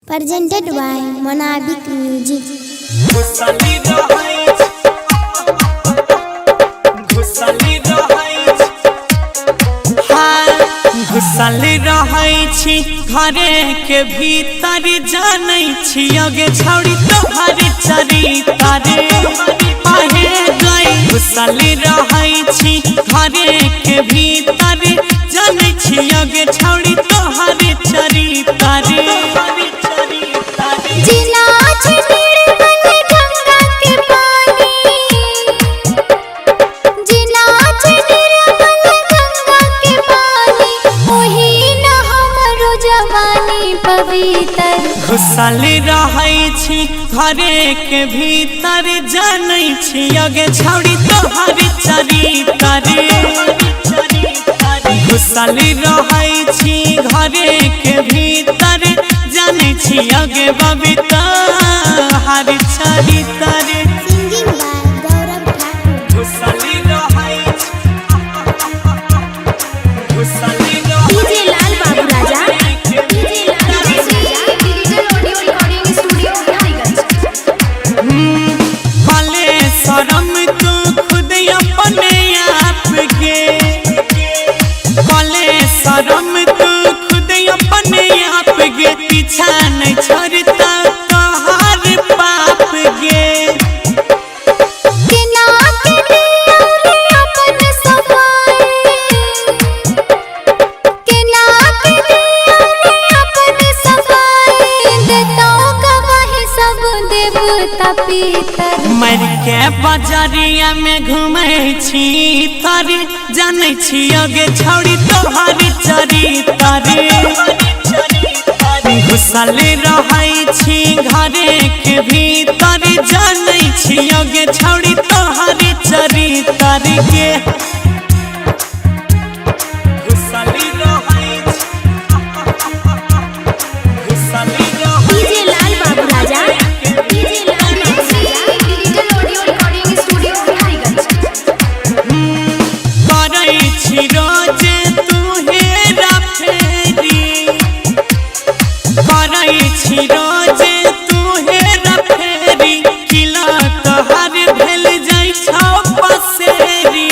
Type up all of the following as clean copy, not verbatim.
Presented by Monabik Music. घुसल रहै छी घरे के भीतर जानै छी अगे छौड़ी तोहर चरितर आहे गई। घुसल रहै छी घरे के भीतर जानै छी अगे छौड़ी तोहर चरितर। घुसल रहै छी घरे के भीतर जानै छी अगे छौड़ी तोहर चरितर। घुसल रहै छी घरे के भीतर जानै छी अगे बबी तोहर चरितर। Singing by Gaurav Thakur. घुसल रहै छी घुसल DJ Lal Babu Raja. शरम तू खुद अपने आप के बोले शरम तू खुद अपने आप के पीछा नहीं छोड़ता तोहर पाप गे। मर के बजरिया में घूमै छी तर जानै छी अगे छौड़ी तोहर चरितर। घुसल रहै छी घरे के भीतर जानै छी अगे छौड़ी तोहर चरितर के। घुसल रहै DJ Lal Babu Raja. रोज तू हेरा फेरी करै छी रोज तू हेरा फेरी किला तोहर भेल जाइ छौ पसेरी।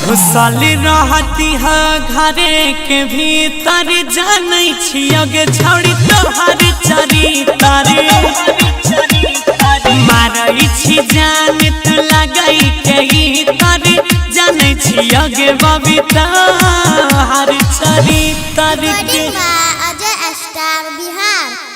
घुसल रहती है घरे के भीतर जानै छी अगे छौड़ी तोहर चरितर। मारै छी जान तू लगै के इतर जानै छी अगे बबी तोहर चरितर के। Recording by Ajay Star Bihar.